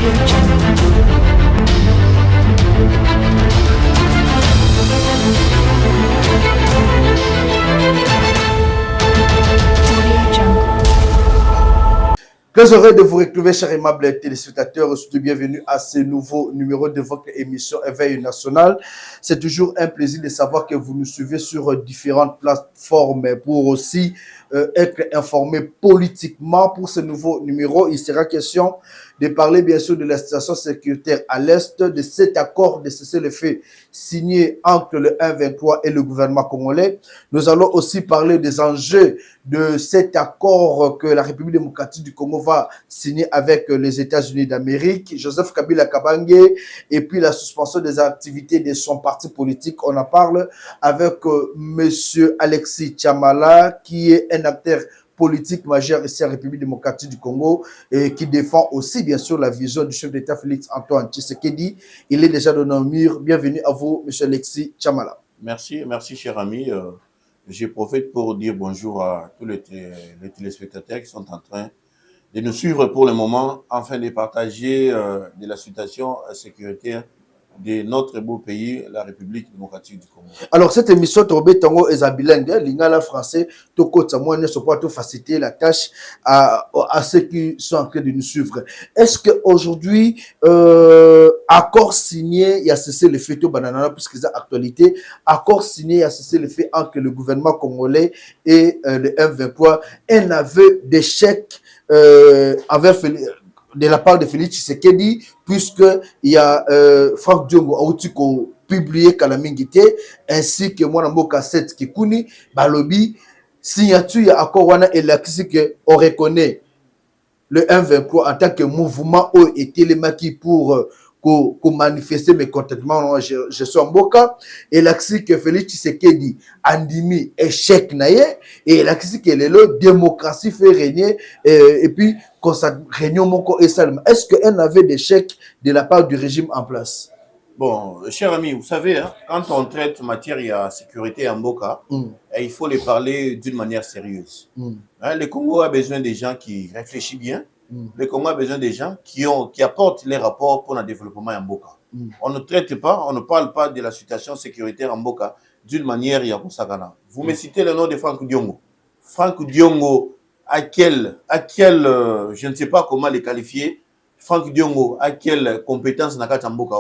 Très heureux de vous retrouver, chers aimables téléspectateurs. Surtout bienvenue à ce nouveau numéro de votre émission Éveil National. C'est toujours un plaisir de savoir que vous nous suivez sur différentes plateformes pour aussi être informés politiquement. Pour ce nouveau numéro, il sera question de parler bien sûr de la situation sécuritaire à l'Est, de cet accord de cessez-le-feu signé entre le 1-23 et le gouvernement congolais. Nous allons aussi parler des enjeux de cet accord que la République démocratique du Congo va signer avec les États-Unis d'Amérique, Joseph Kabila Kabange, et puis la suspension des activités de son parti politique. On en parle avec monsieur Alexis Tchamala, qui est un acteur politique majeur ici en République démocratique du Congo et qui défend aussi bien sûr la vision du chef d'État Félix Antoine Tshisekedi. Il est déjà dans nos murs. Bienvenue à vous, monsieur Alexis Tchamala. Merci cher ami. Je profite pour dire bonjour à tous les téléspectateurs qui sont en train de nous suivre pour le moment, afin de partager de la situation sécuritaire de notre beau pays, la République démocratique du Congo. Alors, cette émission, Torbé Tango est bilingue, l'ingala français, Toko Tsamoine, ne sont pas tout faciliter la tâche à ceux qui sont en train de nous suivre. Est-ce qu'aujourd'hui, accord signé, il y a cessé le fait au banana, puisqu'il y a actualité, accord signé, il y a cessé le fait entre le gouvernement congolais et le M23, un aveu d'échec envers de la part de Félix Tshisekedi, puisqu'il y a Franck Diongo Aoutiko publié Kalamingite, ainsi que moi, Namboka 7 Kikuni, Balobi, signature, il y a accord wana et là, on reconnaît le M23 en tant que mouvement où était les maquis pour manifester mes contentements, je suis en Boka, et là, que Félix Tshisekedi andimi échec naïe, et là, que la démocratie fait régner, et puis, quand ça réunion moko et salement. Est-ce qu'un avait d'échec de la part du régime en place? Bon, cher ami, vous savez, hein, quand on traite matière à sécurité en Boka, il faut les parler d'une manière sérieuse. Hein, le Congo a besoin des gens qui réfléchissent bien. Le Congo a besoin des gens qui apportent les rapports pour le développement en Boka. On ne traite pas, on ne parle pas de la situation sécuritaire en Boka d'une manière yakosagana. Vous me citez le nom de Franck Diongo. Franck Diongo, à quel je ne sais pas comment les qualifier, Franck Diongo, à quelle compétence n'a qu'à Mboka?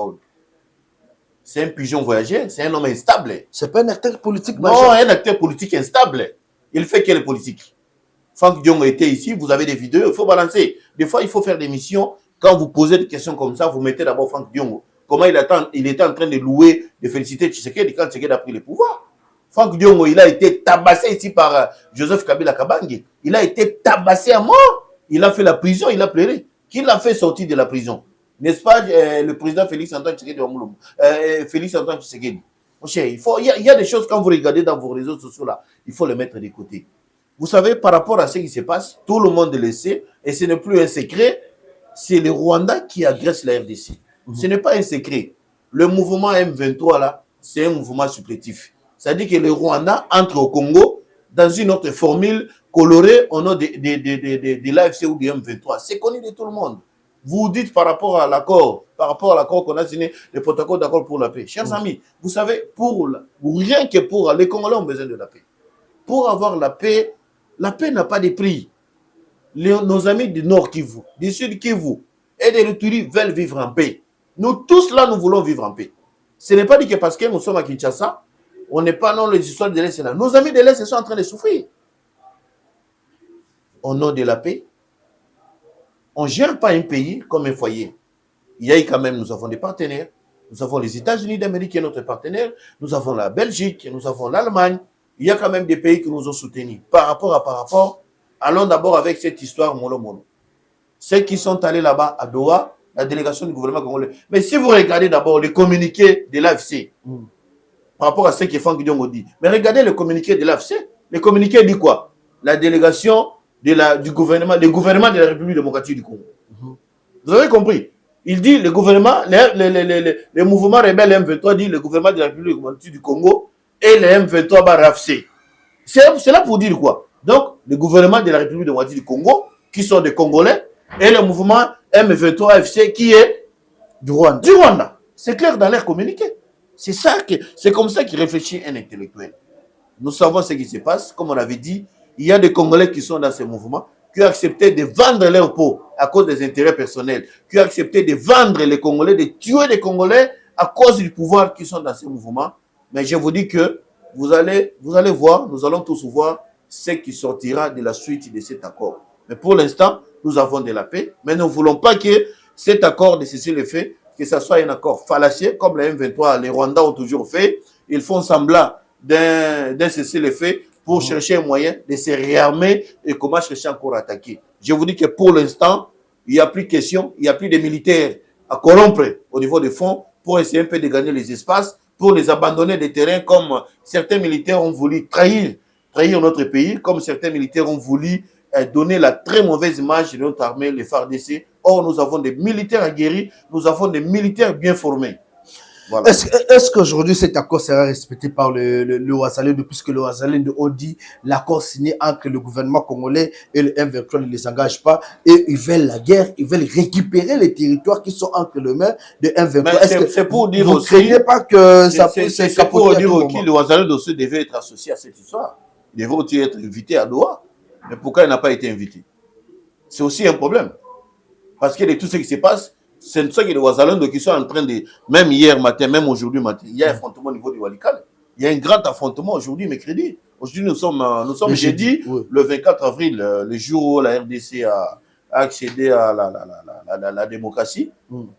C'est un pigeon voyageur, c'est un homme instable. C'est pas un acteur politique majeur. Non, un acteur politique instable. Il fait quelle politique? Franck Diongo était ici, vous avez des vidéos, il faut balancer. Des fois, il faut faire des missions. Quand vous posez des questions comme ça, vous mettez d'abord Franck Diongo. Comment il était en train de louer, de féliciter Tshisekedi quand Tshisekedi a pris le pouvoir. Franck Diongo, il a été tabassé ici par Joseph Kabila Kabange. Il a été tabassé à mort. Il a fait la prison, il a pleuré. Qui l'a fait sortir de la prison? N'est-ce pas le président Félix Antoine Tshisekedi Félix Antoine Tshisekedi. Mon cher, il y a des choses quand vous regardez dans vos réseaux sociaux là, il faut les mettre de côté. Vous savez, par rapport à ce qui se passe, tout le monde le sait, et ce n'est plus un secret, c'est le Rwanda qui agresse la RDC. Ce n'est pas un secret. Le mouvement M23 là, c'est un mouvement supplétif. C'est-à-dire que le Rwanda entre au Congo dans une autre formule colorée au nom de l'AFC ou du M23. C'est connu de tout le monde. Vous dites par rapport à l'accord qu'on a signé, le protocole d'accord pour la paix. Chers amis, vous savez, rien que pour les Congolais ont besoin de la paix. Pour avoir la paix n'a pas de prix. Nos amis du Nord Kivu, du Sud Kivu et de l'Uturi veulent vivre en paix. Nous tous là, nous voulons vivre en paix. Ce n'est pas dit que parce que nous sommes à Kinshasa, on n'est pas dans les histoires de l'Est là. Nos amis de l'Est sont en train de souffrir. Au nom de la paix, on ne gère pas un pays comme un foyer. Il y a quand même, nous avons des partenaires. Nous avons les États-Unis d'Amérique qui est notre partenaire. Nous avons la Belgique, nous avons l'Allemagne. Il y a quand même des pays qui nous ont soutenus. Par rapport, allons d'abord avec cette histoire mollo-mollo. Ceux qui sont allés là-bas à Doha, la délégation du gouvernement congolais. Mais si vous regardez d'abord les communiqués de l'AFC, par rapport à ce que Franck Diongo dit, mais regardez le communiqué de l'AFC. Le communiqué dit quoi? La délégation du gouvernement de la République démocratique du Congo. Vous avez compris? Il dit le gouvernement, les mouvements rebelles M23 dit le gouvernement de la République démocratique du Congo et le M23 RAFC. C'est là pour dire quoi? Donc, le gouvernement de la République démocratique du Congo, qui sont des Congolais, et le mouvement M23 FC qui est du Rwanda. Du Rwanda. C'est clair dans leur communiqué. C'est comme ça qu'il réfléchit un intellectuel. Nous savons ce qui se passe. Comme on avait dit, il y a des Congolais qui sont dans ce mouvement, qui ont accepté de vendre leur peau à cause des intérêts personnels, qui ont accepté de vendre les Congolais, de tuer les Congolais à cause du pouvoir qui sont dans ce mouvement. Mais je vous dis que vous allez voir, nous allons tous voir ce qui sortira de la suite de cet accord. Mais pour l'instant, nous avons de la paix, mais nous ne voulons pas que cet accord de cessez-le-feu, que ce soit un accord fallacieux, comme les M23, les Rwandais ont toujours fait. Ils font semblant d'un cessez-le-feu pour chercher un moyen de se réarmer et comment chercher encore à attaquer. Je vous dis que pour l'instant, il n'y a plus de question, il n'y a plus de militaires à corrompre au niveau des fonds pour essayer un peu de gagner les espaces, pour les abandonner des terrains comme certains militaires ont voulu trahir notre pays, comme certains militaires ont voulu donner la très mauvaise image de notre armée, les FARDC. Or, nous avons des militaires aguerris, nous avons des militaires bien formés. Voilà. Est-ce qu'aujourd'hui cet accord sera respecté par le Ouazalendo, puisque le Ouazalendo a dit l'accord signé entre le gouvernement congolais et le M23 ne les engage pas et ils veulent la guerre, ils veulent récupérer les territoires qui sont entre les mains de M23. C'est pour dire vous aussi, ne craignez pas que ça puisse c'est pour dire que le Ouazalendo aussi devait être associé à cette histoire. Il devait aussi être invité à Doha. Mais pourquoi il n'a pas été invité? C'est aussi un problème. Parce que de tout ce qui se passe, c'est pour ça que les Ouazalendo qui sont en train de, même hier matin, même aujourd'hui matin, il y a un affrontement au niveau du Walikale. Il y a un grand affrontement aujourd'hui, mercredi. Aujourd'hui, nous sommes jeudi, oui. Le 24 avril, le jour où la RDC a accédé à la démocratie.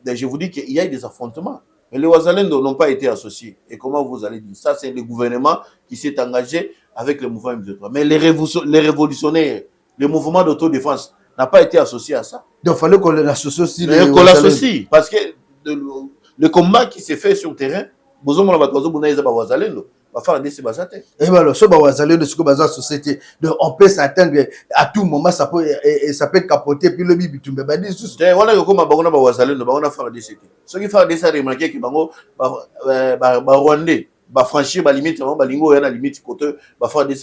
Je vous dis qu'il y a des affrontements. Mais les Ouazalendo n'ont pas été associés. Et comment vous allez dire? Ça, c'est le gouvernement qui s'est engagé avec le mouvement M23. Mais les révolutionnaires, le mouvement d'autodéfense n'a pas été associé à ça. Donc, il fallait qu'on l'associe aussi. Qu'on l'associe. Parce que le combat qui s'est fait sur le terrain, on peut s'attendre à tout moment, ça peut capoter, puis le bibi tout le franchir la limite, la limite côté,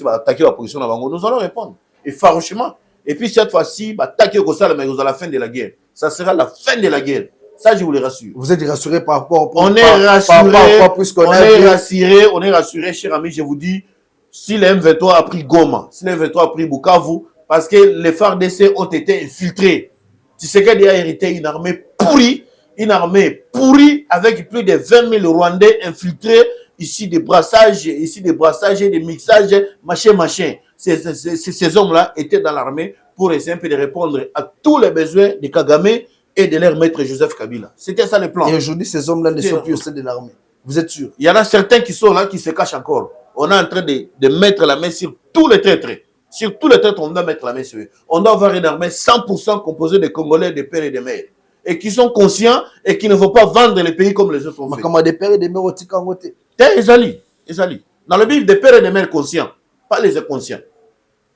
attaquer la position, nous allons répondre. Et farouchement. Et puis cette fois-ci, attaquer à la fin de la guerre. Ça sera la fin de la guerre. Ça, je vous le rassure. Vous êtes rassuré par rapport on est rassuré, cher ami, je vous dis, si le M23 a pris Goma, si le M23 a pris Bukavu, parce que les FARDC ont été infiltrés. Tshisekedi a hérité une armée pourrie avec plus de 20 000 Rwandais infiltrés, ici des brassages et des mixages, machin. Ces hommes-là étaient dans l'armée pour essayer un peu de répondre à tous les besoins de Kagame et de leur maître Joseph Kabila. C'était ça le plan. Et aujourd'hui, ces hommes-là ne sont plus au sein de l'armée. Vous êtes sûr? Il y en a certains qui sont là, qui se cachent encore. On est en train de mettre la main sur tous les traîtres. Sur tous les traîtres, on doit mettre la main sur eux. On doit avoir une armée 100% composée de Congolais, de pères et de mères. Et qui sont conscients et qui ne vont pas vendre les pays comme les autres ont fait. Comment des pères et des mères au Tikangote? Ezali. Dans le Bible, des pères et des mères conscients, pas les inconscients.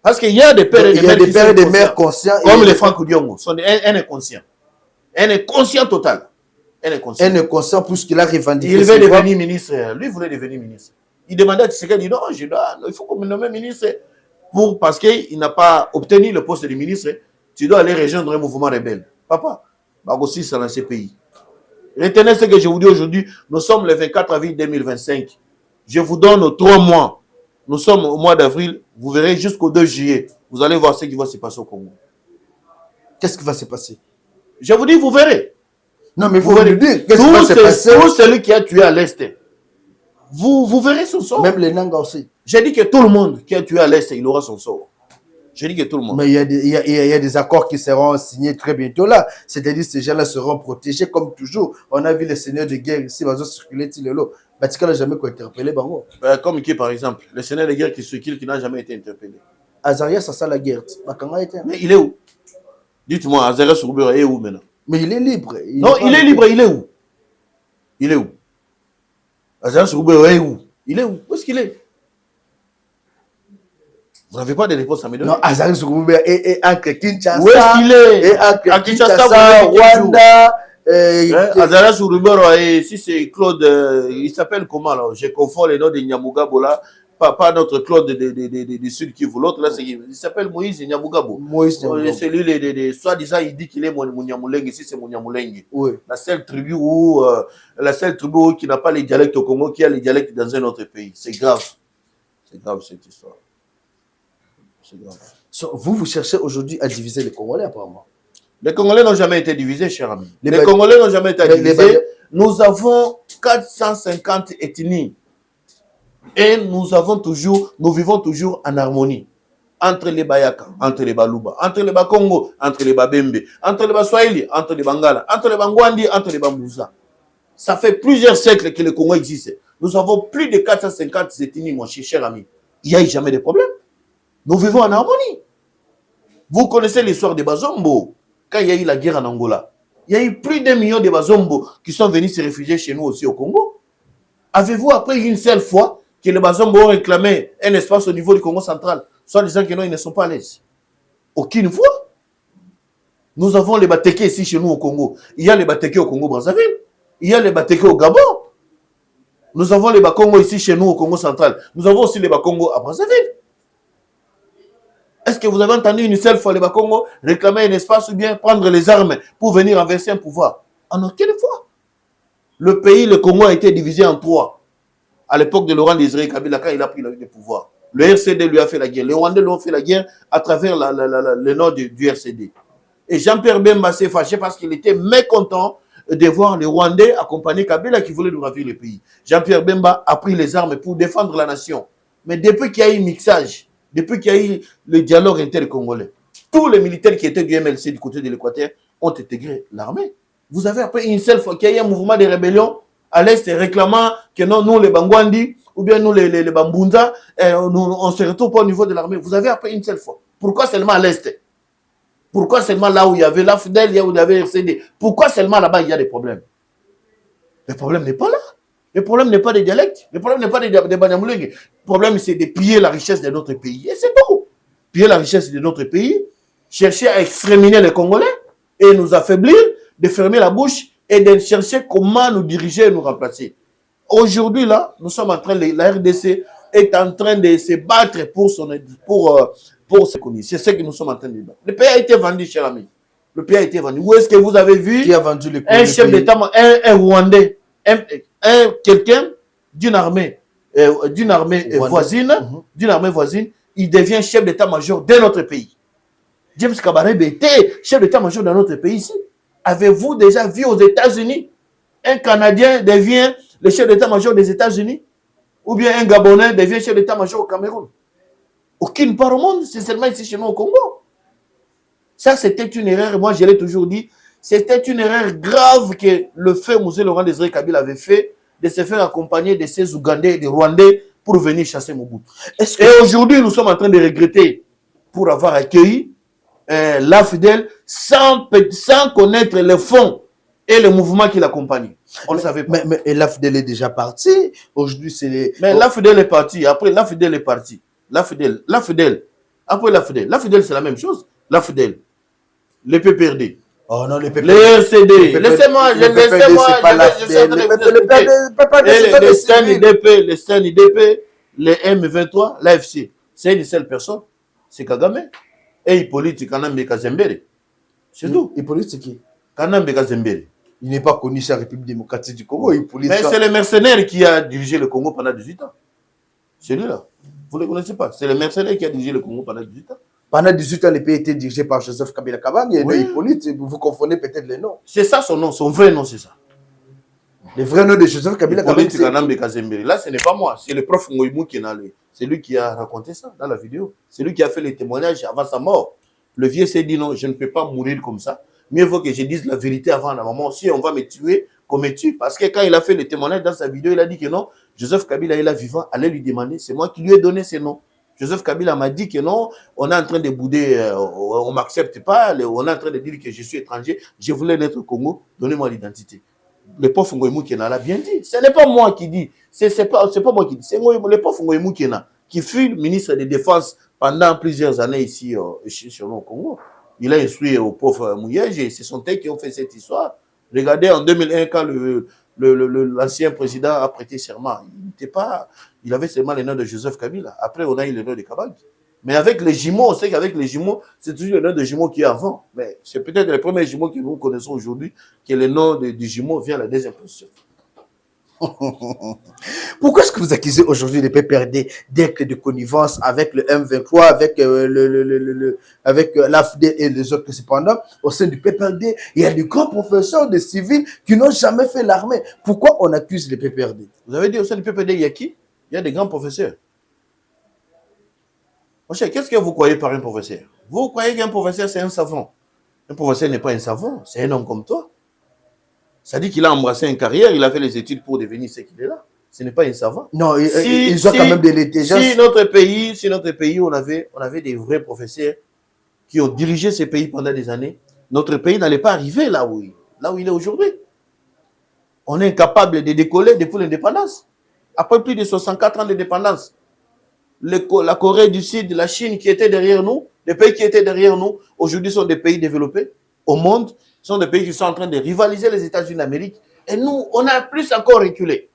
Parce qu'il y a des pères et des mères conscients. Comme les Franck Diongo, sont un inconscient. Un inconscient total. Un inconscient puisqu'il a revendiqué. Il veut devenir ministre. Lui voulait devenir ministre. Il demandait à Tshisekedi, il dit non, il faut qu'on me nomme ministre. Parce qu'il n'a pas obtenu le poste de ministre, tu dois aller rejoindre un mouvement rebelle. Papa, aussi c'est dans ces pays. Retenez ce que je vous dis aujourd'hui. Nous sommes le 24 avril 2025. Je vous donne 3 mois. Nous sommes au mois d'avril. Vous verrez jusqu'au 2 juillet. Vous allez voir ce qui va se passer au Congo. Qu'est-ce qui va se passer? Je vous dis, vous verrez. Non, mais vous verrez. Qu'est-ce qui va se passer? Tout celui qui a tué à l'Est, vous verrez son sort. Même les Nanga aussi. J'ai dit que tout le monde qui a tué à l'Est, il aura son sort. J'ai dit que tout le monde. Mais il y a des accords qui seront signés très bientôt là. C'est-à-dire que ces gens-là seront protégés comme toujours. On a vu les seigneurs de guerre ici, ils vont circuler le lot. Batika n'a jamais interpellé Bango. Comme qui, par exemple, le seigneur de guerre qui circule, qui n'a jamais été interpellé. Azaria, ça la guerre. Mais il est où? Dites-moi, Azaria Sourubeur est où maintenant? Mais il est libre. Il est libre, il est où? Il est où? Azaria Sourubeur est où? Il est où? Où est-ce qu'il est? Vous n'avez pas de réponse à me donner? Non, Azaria Sourubeur est entre Kinshasa. Où est-ce qu'il est? Et entre Kinshasa, Rwanda. Azaria Sourubeur, si c'est Claude, il s'appelle comment là? Je confonds les noms de Nyamuga Bola pas notre Claude du Sud Kivu. L'autre, là, il s'appelle Moïse Nyamugabo. Moïse Nyamugabo. C'est lui, soit-disant, il dit qu'il est Mouniamulenge. Ici, c'est Mouniamulenge. Oui. La seule tribu qui n'a pas les dialectes au Congo, qui a les dialectes dans un autre pays. C'est grave. C'est grave, cette histoire. C'est grave. So, vous cherchez aujourd'hui à diviser les Congolais, apparemment. Les Congolais n'ont jamais été divisés, cher ami. Les Congolais n'ont jamais été divisés. Nous avons 450 ethnies. Et nous vivons toujours en harmonie. Entre les Bayaka, entre les Baluba, entre les Bakongo, entre les Babembe, entre les Baswahili, entre les Bangala, entre les Bangwandi, entre les Bambouza. Ça fait plusieurs siècles que le Congo existe. Nous avons plus de 450 ethnies, mon cher ami. Il n'y a jamais de problème. Nous vivons en harmonie. Vous connaissez l'histoire des Bazombo. Quand il y a eu la guerre en Angola, il y a eu plus d'1 million de Bazombo qui sont venus se réfugier chez nous aussi au Congo. Avez-vous appris une seule fois que les Bazombo ont réclamé un espace au niveau du Congo central, soit disant que non, ils ne sont pas à l'aise? Aucune fois. Nous avons les Bateke ici chez nous au Congo. Il y a les Bateke au Congo-Brazzaville. Il y a les Bateke au Gabon. Nous avons les Bakongo ici chez nous au Congo central. Nous avons aussi les Bakongo à Brazzaville. Est-ce que vous avez entendu une seule fois les Bakongo réclamer un espace ou bien prendre les armes pour venir renverser un pouvoir? En aucune fois. Le pays, le Congo, a été divisé en 3. À l'époque de Laurent Désiré Kabila, quand il a pris le pouvoir. Le RCD lui a fait la guerre. Les Rwandais lui ont fait la guerre à travers le nord du RCD. Et Jean-Pierre Bemba s'est fâché parce qu'il était mécontent de voir les Rwandais accompagner Kabila qui voulait nous ravir le pays. Jean-Pierre Bemba a pris les armes pour défendre la nation. Mais depuis qu'il y a eu mixage, depuis qu'il y a eu le dialogue inter-congolais, tous les militaires qui étaient du MLC du côté de l'Équateur ont intégré l'armée. Vous avez appris une seule fois qu'il y a eu un mouvement de rébellion à l'Est réclamant que non, nous les Bangwandi ou bien nous les Bambunza, on se retrouve pas au niveau de l'armée. Vous avez appris une seule fois. Pourquoi seulement à l'Est? Pourquoi seulement là où il y avait l'AFDEL, là où il y avait RCD? Pourquoi seulement là-bas il y a des problèmes? Le problème n'est pas là. Le problème n'est pas des dialectes. Le problème n'est pas des Banyamulenge. Le problème, c'est de piller la richesse de notre pays. Et c'est tout. Piller la richesse de notre pays, chercher à exterminer les Congolais et nous affaiblir, de fermer la bouche et de chercher comment nous diriger et nous remplacer. Aujourd'hui, là, nous sommes en train, la RDC est en train de se battre pour ce qu'on dit. C'est ce que nous sommes en train de battre. Le pays a été vendu, cher ami. Le pays a été vendu. Où est-ce que vous avez vu qui a vendu le un chef d'État, un Rwandais, quelqu'un d'une armée voisine, il devient chef d'état-major de notre pays. James Kabarebe était chef d'état-major de notre pays ici. Avez-vous déjà vu aux États-Unis un Canadien devient le chef d'état-major des États-Unis? Ou bien un Gabonais devient chef d'état-major au Cameroun? Aucune part au monde, c'est seulement ici chez nous au Congo. Ça, c'était une erreur, moi je l'ai toujours dit, c'était une erreur grave que le feu Mosé Laurent Désiré Kabila avait fait de se faire accompagner de ces Ougandais et des Rwandais pour venir chasser Mobutu. Et aujourd'hui, nous sommes en train de regretter pour avoir accueilli l'AFDEL sans connaître les fonds et le mouvement qui l'accompagne. On ne savait pas. Mais l'AFDEL est déjà parti. Aujourd'hui, c'est les... Mais l'AFDEL est parti. Après, l'AFDEL est parti. L'AFDEL. Après l'AFDEL. L'AFDEL, c'est la même chose. L'AFDEL. Les PPRD. Oh non, les PPRD. Les RCD. Laissez-moi. Les CNIDP, les M23, l'AFC. C'est une seule personne. C'est Kagame. Et Hippolyte Kanambe Kazembere. C'est tout. Hippolyte, c'est qui? Kanambe Kazembere. Il n'est pas connu sur la République démocratique du Congo. Mais c'est le mercenaire qui a dirigé le Congo pendant 18 ans. Celui-là. Vous ne le connaissez pas. C'est le mercenaire qui a dirigé le Congo pendant 18 ans. Pendant 18 ans, le pays était dirigé par Joseph Kabila Kabange et Hippolyte. Vous confondez peut-être les noms. C'est ça son nom. Son vrai nom, c'est ça. Le vrai nom de Joseph Kabila Kabange. Hippolyte Kanambe Kazembere. Là, ce n'est pas moi. C'est le prof Ngoïmou qui est allé. C'est lui qui a raconté ça dans la vidéo. C'est lui qui a fait les témoignages avant sa mort. Le vieux s'est dit non, je ne peux pas mourir comme ça. Mieux vaut que je dise la vérité avant la maman. Si on va me tuer, qu'on me tue. Parce que quand il a fait le témoignage dans sa vidéo, il a dit que non, Joseph Kabila est là vivant, allez lui demander. C'est moi qui lui ai donné ces noms. Joseph Kabila m'a dit que non, on est en train de bouder, on ne m'accepte pas, on est en train de dire que je suis étranger, je voulais naître au Congo, donnez-moi l'identité. Le prof Ngoïmou Kena l'a bien dit. Ce n'est pas moi qui dis, c'est pas moi qui dis, c'est le prof Ngoïmou Kena qui fut ministre de Défense pendant plusieurs années ici sur nous au Congo. Il a instruit au prof Mouyej et c'est son tête qui ont fait cette histoire. Regardez en 2001 quand l'ancien président a prêté serment. Il avait seulement le nom de Joseph Kabila. Après, on a eu le nom de Kabag. Mais avec les jumeaux, on sait qu'avec les jumeaux, c'est toujours le nom de jumeaux qui est avant. Mais c'est peut-être les premiers jumeaux que nous connaissons aujourd'hui, que le nom du jumeau vient à la deuxième position. Pourquoi est-ce que vous accusez aujourd'hui le PPRD d'être de connivence avec le M23, avec l'AFD et les autres? Cependant, au sein du PPRD, il y a de grands professeurs de civils qui n'ont jamais fait l'armée. Pourquoi on accuse le PPRD? Vous avez dit au sein du PPRD, il y a qui? Il y a des grands professeurs. Qu'est-ce que vous croyez par un professeur? Vous croyez qu'un professeur, c'est un savant? Un professeur n'est pas un savant, c'est un homme comme toi. Ça dit qu'il a embrassé une carrière, il a fait les études pour devenir ce qu'il est là. Ce n'est pas un savant. Non, ils ont quand même de l'intelligence. Si notre pays, on avait des vrais professeurs qui ont dirigé ce pays pendant des années, notre pays n'allait pas arriver là où il est aujourd'hui. On est incapable de décoller depuis l'indépendance. Après plus de 64 ans d'indépendance, la Corée du Sud, la Chine qui étaient derrière nous, les pays qui étaient derrière nous, aujourd'hui sont des pays développés au monde, sont des pays qui sont en train de rivaliser les États-Unis d'Amérique. Et nous, on a plus encore reculé.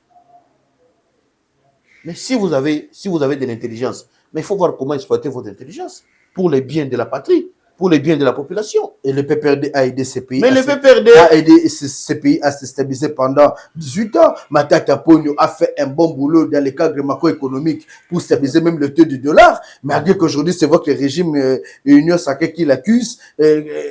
Mais si vous avez de l'intelligence, mais il faut voir comment exploiter votre intelligence pour le bien de la patrie, pour le bien de la population. Et le PPRD a aidé ces pays. Mais le PPRD a aidé ces pays à se stabiliser pendant 18 ans. Matata Ponyo a fait un bon boulot dans les cadres macroéconomiques pour stabiliser même le taux du dollar. Malgré qu'aujourd'hui, c'est votre régime Union Sacrée qui l'accuse,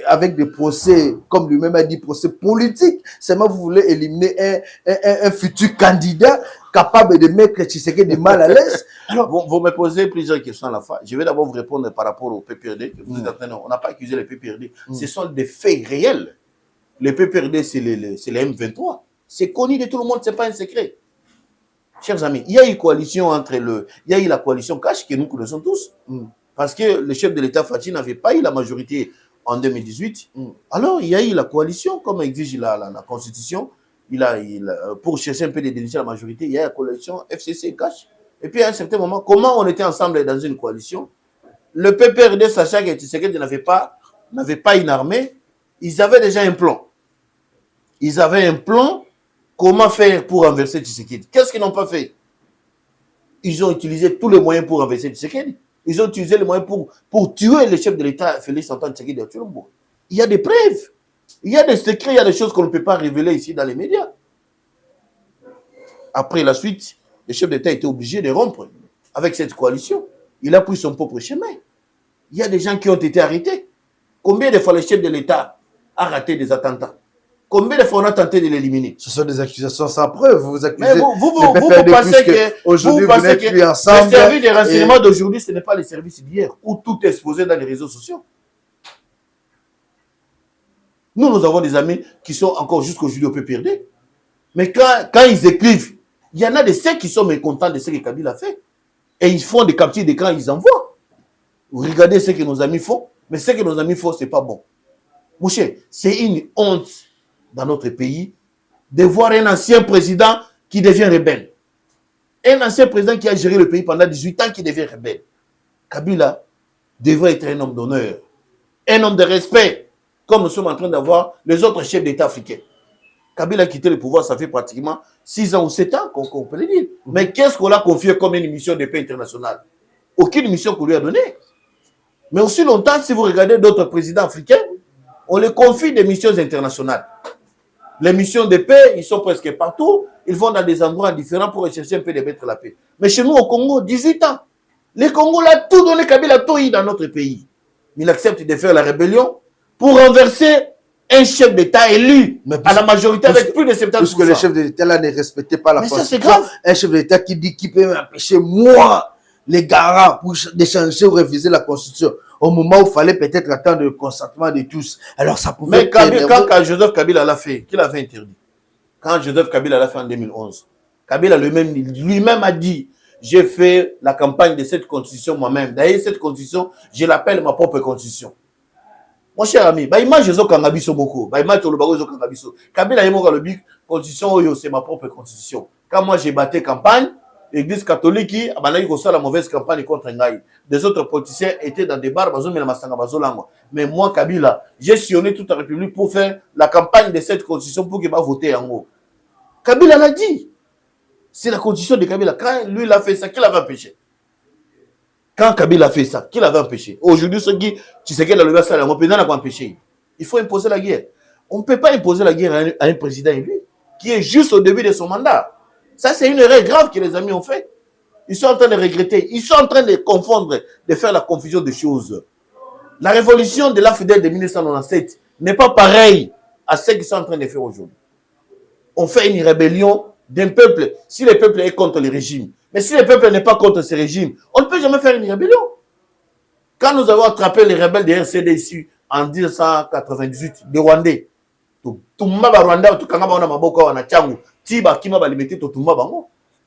avec des procès, comme lui-même a dit, procès politiques. Seulement, vous voulez éliminer un futur candidat capable de mettre Tshisekedi mal à l'aise. Alors, vous me posez plusieurs questions à la fin. Je vais d'abord vous répondre par rapport au PPRD. On n'a pas accusé le PPRD. Ce sont des faits réels. Le PPRD, c'est le M23. C'est connu de tout le monde, ce n'est pas un secret. Chers amis, il y a eu coalition il y a eu la coalition cash que nous connaissons tous. Parce que le chef de l'État, Fachi, n'avait pas eu la majorité en 2018. Alors, il y a eu la coalition, comme exige la Constitution. Pour chercher un peu de dénicher la majorité, il y a la coalition FCC cash. Et puis à un certain moment, comment on était ensemble dans une coalition? Le PPRD, sachant que Tshisekedi n'avait pas une armée, ils avaient déjà un plan. Ils avaient un plan, comment faire pour renverser Tshisekedi. Qu'est-ce qu'ils n'ont pas fait? Ils ont utilisé tous les moyens pour renverser Tshisekedi. Ils ont utilisé les moyens pour tuer le chef de l'État, Félix Antoine Tshisekedi à Tshilombo. Il y a des preuves. Il y a des secrets, il y a des choses qu'on ne peut pas révéler ici dans les médias. Après la suite, le chef d'État était obligé de rompre avec cette coalition. Il a pris son propre chemin. Il y a des gens qui ont été arrêtés. Combien de fois le chef de l'État a raté des attentats? Combien de fois on a tenté de l'éliminer? Ce sont des accusations sans preuve. Vous accusez. Mais vous pensez que aujourd'hui vous n'êtes plus ensemble. Le service de renseignement d'aujourd'hui, ce n'est pas le service d'hier où tout est exposé dans les réseaux sociaux. Nous avons des amis qui sont encore jusqu'aujourd'hui au PPRD. Mais quand ils écrivent, il y en a de ceux qui sont mécontents de ce que Kabila a fait. Et ils font des captures d'écran, ils envoient. Vous regardez ce que nos amis font, mais ce que nos amis font, ce n'est pas bon. Mon cher, c'est une honte dans notre pays de voir un ancien président qui devient rebelle. Un ancien président qui a géré le pays pendant 18 ans qui devient rebelle. Kabila devrait être un homme d'honneur, un homme de respect, comme nous sommes en train d'avoir les autres chefs d'État africains. Kabila a quitté le pouvoir, ça fait pratiquement 6 ans ou 7 ans qu'on peut le dire. Mais qu'est-ce qu'on a confié comme une mission de paix internationale? Aucune mission qu'on lui a donnée. Mais aussi longtemps, si vous regardez d'autres présidents africains, on les confie des missions internationales. Les missions de paix, ils sont presque partout. Ils vont dans des endroits différents pour rechercher un peu de mettre la paix. Mais chez nous, au Congo, 18 ans. Les Congos, a tout donné, Kabila a tout eu dans notre pays. Il accepte de faire la rébellion pour renverser un chef d'État élu à la majorité avec plus de 70%. Parce que le chef d'État là ne respectait pas la Constitution. Mais ça, c'est grave. Un chef d'État qui dit qu'il peut m'empêcher, moi, les garants, pour d'échanger ou réviser la Constitution. Au moment où il fallait peut-être attendre le consentement de tous. Alors ça pouvait... Mais quand Joseph Kabila l'a fait, qu'il avait interdit. Quand Joseph Kabila l'a fait en 2011, Kabila lui-même a dit, j'ai fait la campagne de cette constitution moi-même. D'ailleurs, cette constitution, je l'appelle ma propre constitution. Mon cher ami, Kabila constitution, c'est ma propre constitution. Quand moi j'ai battu campagne, l'église catholique a la mauvaise campagne contre Ngaï. Des autres politiciens étaient dans des bars, mais moi, Kabila, j'ai sillonné toute la République pour faire la campagne de cette constitution pour qu'il va voter en haut. Kabila l'a dit. C'est la condition de Kabila. Quand lui, il a fait ça, qui l'avait empêché? Quand Kabila a fait ça, qui l'avait empêché? Aujourd'hui, ceux qui, tu sais qu'il a levé ça, on peut pas empêcher. Il faut imposer la guerre. On ne peut pas imposer la guerre à un président élu qui est juste au début de son mandat. Ça, c'est une erreur grave que les amis ont fait. Ils sont en train de regretter. Ils sont en train de confondre, de faire la confusion des choses. La révolution de l'AFDEL de 1997 n'est pas pareille à ce qu'ils sont en train de faire aujourd'hui. On fait une rébellion d'un peuple. Si le peuple est contre le régime, mais si le peuple n'est pas contre ce régime, on ne peut jamais faire une rébellion. Quand nous avons attrapé les rebelles de RCD ici en 1998, les Rwandais,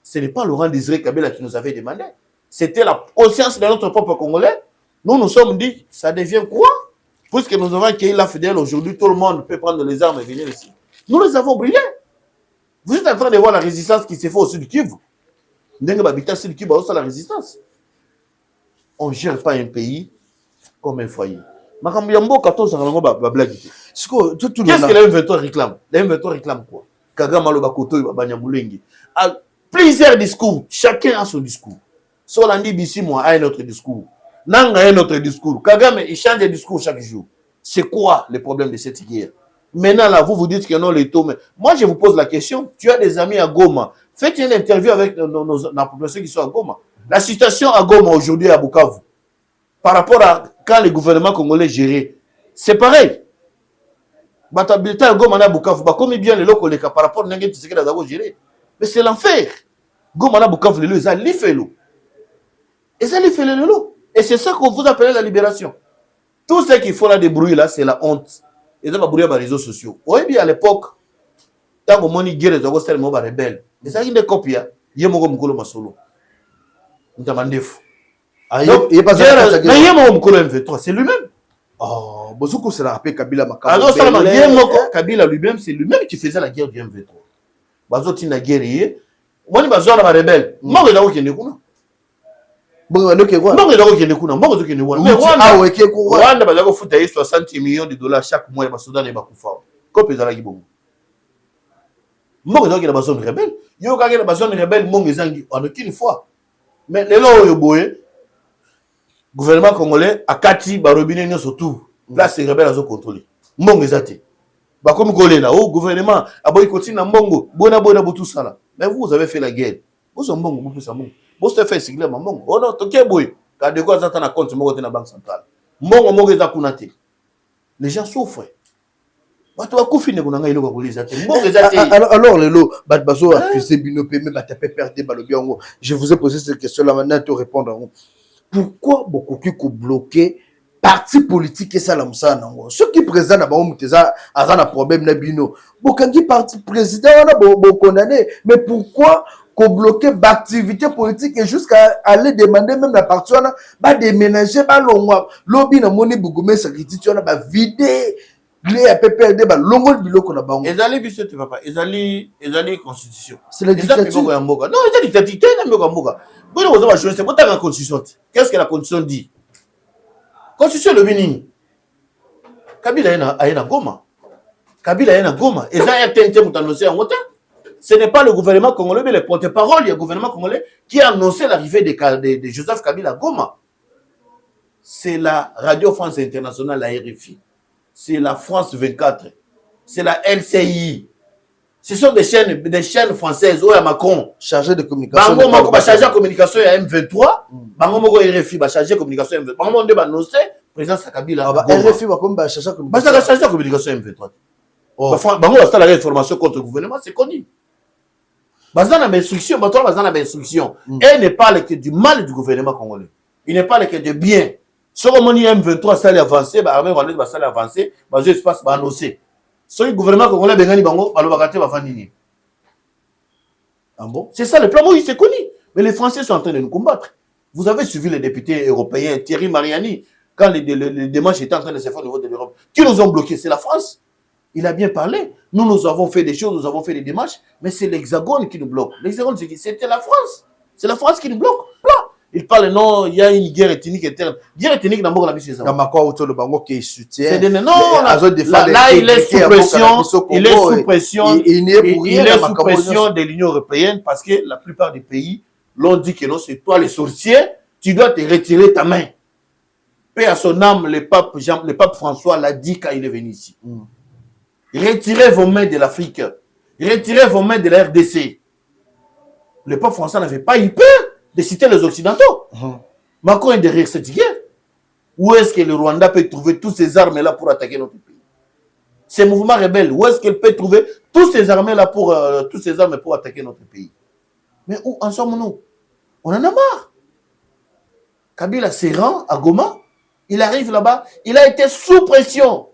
ce n'est pas Laurent Désiré Kabila qui nous avait demandé. C'était la conscience de notre peuple congolais. Nous nous sommes dit, ça devient quoi? Puisque nous avons accueilli l'AFDEL aujourd'hui, tout le monde peut prendre les armes et venir ici. Nous les avons brillés. Vous êtes en train de voir la résistance qui s'est faite au sud du Kivu. La résistance. On ne gère pas un pays comme un foyer. Qu'est-ce que la M23 réclame? La M23 réclame quoi? Kagame Lobakoto, Banyamulenge. Plusieurs discours. Chacun a son discours. Solandi Bissimo a un autre discours. Nanga a un autre discours. Kagame, il change de discours chaque jour. C'est quoi le problème de cette guerre? Maintenant, là, vous dites que non, les taux. Mais moi, je vous pose la question. Tu as des amis à Goma. Faites une interview avec la population qui sont à Goma. La situation à Goma aujourd'hui à Bukavu, par rapport à quand le gouvernement congolais gérait, c'est pareil. Batabilité à Goma à Bukavu, comme bien les locaux, par rapport à ce que nous avons géré. Mais c'est l'enfer. Goma à Bukavu, ils ont l'ifelo. Et ça, l'ifelo. Et c'est ça qu'on vous appelle la libération. Tout ce qu'il faut là des bruits là, c'est la honte. Et ça va brûler les réseaux sociaux. Oui, bien à l'époque, tant que moni guerre, ils ont fait des rebelles. Et ça, il y a des copies. Il y a des masolo. Nous avons des fous. Il y a pas M23, c'est lui-même. Oh, Bozuko se rappelle Kabila Makabo. Alors, Kabila lui-même, c'est lui-même qui faisait la guerre du M23. Bazoti na guerre. Moi, je suis un rebelle. Moi, je suis un rebelle. Rwanda bazako futa 60 millions de dollars chaque mois ba Soudan et ba kufa. Ko pezala ki bongo. Mbongo zaki na ba zone rebelle. Yo ka na ba zone rebelle mbongo ezangi en aucune fois. Mais lelo oyo boye gouvernement congolais akati ba robinet nyo surtout. Là c'est rebelle azo contrôler. Mbongo ezati. Ba comme kolela o gouvernement aboyi continue na mbongo. Bona butu sala. Mais vous avez fait la guerre. Vous en mbongo vous mbongo. Vous avez fait sigler ma mbongo. Oh non, toké boy. Quand de quoi ça na compte mbongo te na banque centrale. Mbongo eza kunate. Les gens souffrent. Alors, Lelo, je vous ai posé cette question-là, maintenant, tu répondre. Pourquoi beaucoup qui bloqué parti politique et ça, ceux qui présentent un problème, beaucoup parti président, condamné. Mais pourquoi qu'on bloquait l'activité politique et jusqu'à aller demander même la partie, bah déménager, bah lobby na moni bougoume sakiti, tu as vidé. Les APPRD, l'ongol biloko na bango. Ezali biso te papa, ezali constitution. C'est la dictature. Non, ezali dictature na mboka mboka. Bon, vous avez choisi, c'est la constitution. Qu'est-ce que la constitution dit? Constitution le bini. Kabila ena Goma. Kabila ena Goma. Ezali tente mutanose en wota. Ce n'est pas le gouvernement congolais, mais le porte-parole du gouvernement congolais qui a annoncé l'arrivée de Joseph Kabila à Goma. C'est la Radio France Internationale, la RFI. C'est la France 24, c'est la LCI. Ce sont des chaînes françaises où il y a Macron chargé de communication. Bango va chargé de communication à M23. Bango RFI va chargé de communication à M23. Bango va annoncer présence à Kabila. RFI va chargé de communication à M23. Bango va faire la réformation contre le gouvernement, c'est connu. Bazana instruction, et ne parle que du mal du gouvernement congolais. Il ne parle que de bien. Si on a M23 ça avancé, l'armée rwandaise va avancer, le espace va annoncer. Si le gouvernement congolais bengani bango, va faire. Ah bon? C'est ça le plan, oui, c'est connu. Mais les Français sont en train de nous combattre. Vous avez suivi les députés européens, Thierry Mariani, quand les démarches étaient en train de se faire au niveau de l'Europe. Qui nous ont bloqués? C'est la France. Il a bien parlé. Nous avons fait des choses, nous avons fait des démarches, mais c'est l'Hexagone qui nous bloque. L'Hexagone, c'était la France. C'est la France qui nous bloque. Là. Il parle non, il y a une guerre ethnique interne. Guerre ethnique dans le c'est ça. Dans ma le bango qui soutient. Non, là il est sous pression. Il est sous pression. Il est sous pression de l'Union européenne parce que la plupart des pays l'ont dit que non, c'est toi le sorcier. Tu dois te retirer ta main. Paix à son âme, le pape François l'a dit quand il est venu ici. Retirez vos mains de l'Afrique. Retirez vos mains de la RDC. Le pape François n'avait pas eu peur de citer les Occidentaux. Macron est derrière cette guerre. Où est-ce que le Rwanda peut trouver toutes ces armes-là pour attaquer notre pays? Ces mouvements rebelles, où est-ce qu'elle peut trouver toutes ces armes-là toutes ces armes pour attaquer notre pays? Mais où en sommes-nous? On en a marre. Kabila se rend à Goma. Il arrive là-bas. Il a été sous pression.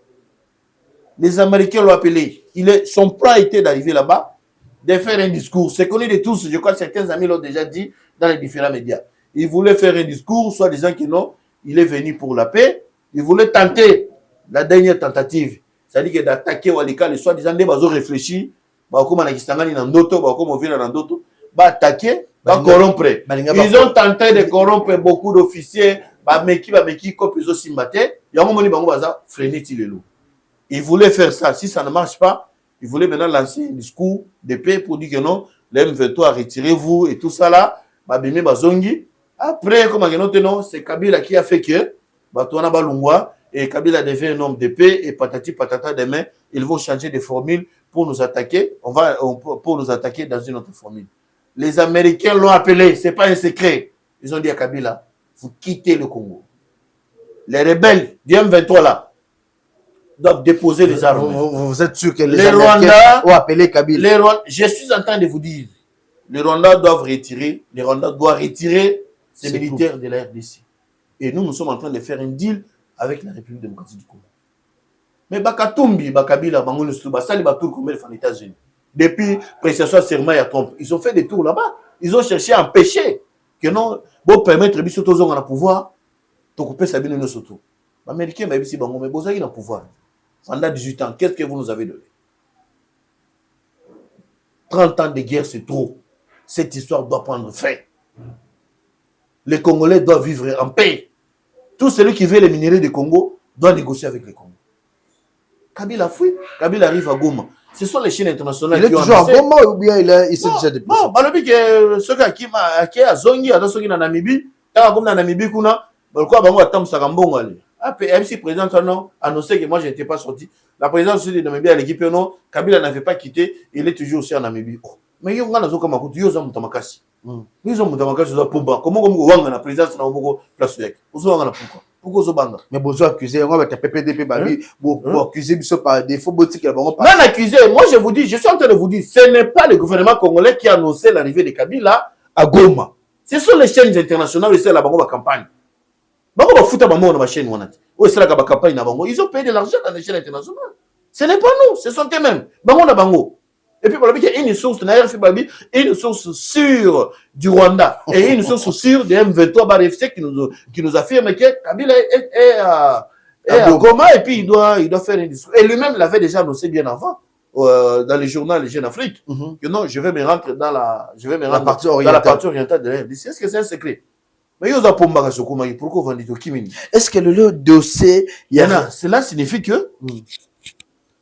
Les Américains l'ont appelé. Son plan était d'arriver là-bas, de faire un discours. C'est connu de tous. Je crois que certains amis l'ont déjà dit dans les différents médias. Il voulait faire un discours, soit disant que non, il est venu pour la paix. Il voulait tenter la dernière tentative. C'est-à-dire que d'attaquer Walikale, soit disant des bases réfléchis, comme on a dit, comme on vient dans d'autres, attaquer, corrompre. Ils ont tenté de corrompre beaucoup d'officiers. Il voulait faire ça. Si ça ne marche pas, il voulait maintenant lancer un discours de paix pour dire que non, les M23, retirez-vous et tout ça là. Après, comme c'est Kabila qui a fait que et Kabila devient un homme de paix et patati patata demain, ils vont changer de formule pour nous attaquer. Pour nous attaquer dans une autre formule. Les Américains l'ont appelé, c'est pas un secret. Ils ont dit à Kabila, vous quittez le Congo. Les rebelles du M23 là doivent déposer les armes. Vous êtes sûr que les Américains ont appelé Kabila? Je suis en train de vous dire, le Rwanda doit retirer ses militaires de la RDC. Et nous sommes en train de faire un deal avec la République démocratique du Congo. Mais Bakatumbi, Bakabila, Basali Batour comme les États-Unis. Depuis prestation serment à Trump, ils ont fait des tours là-bas. Ils ont cherché à empêcher que non, pour permettre de Bisoto à pouvoir, de couper Sabine no Soto. Les Américains, mais ici, mais vous avez le pouvoir. Pendant 18 ans, qu'est-ce que vous nous avez donné? 30 ans de guerre, c'est trop. Cette histoire doit prendre fin. Les Congolais doivent vivre en paix. Tout celui qui veut les minéraux du Congo doit négocier avec les Congos. Kabila fuit. Kabila arrive à Goma. Ce sont les chaînes internationales qui ont annoncé. Il est toujours à Goma ou bien il s'est déjà déplacé? Non, ceux qui sont à Zongi, à Namibie, quand on a Namibie, pourquoi on a tant de MC président a annoncé que moi je n'étais pas sorti. La présidence de Namibie à l'équipe, non, Kabila n'avait pas quitté, il est toujours aussi en Namibie. Mais il y a un comme un ils ont Mutamakasi. Ils ont Mutamakasi, comment on a la présidence dans le place de pourquoi? Pourquoi vous avez mais vous accusez, on va PPDP, vous accusez par défaut. Non, accusé, moi je vous dis, je suis en train de vous dire, ce n'est pas le gouvernement congolais qui a annoncé l'arrivée de Kabila à Goma. Ce sont les chaînes internationales, c'est la campagne. Ils ont payé de l'argent dans les chaînes internationales. Ce n'est pas nous, ce sont eux-mêmes. Et puis, il y a une source, une source sûre du Rwanda et une source sûre de M23 Barefc qui nous affirme que Kabila est à Goma et puis il doit faire un discours. Et lui-même l'avait déjà annoncé bien avant dans le journal Jeune Afrique que non, je vais me rendre dans la partie orientale de la RDC. Est-ce que c'est un secret? Mais pourquoi vous dites Kimini? Est-ce que le dossier, cela signifie que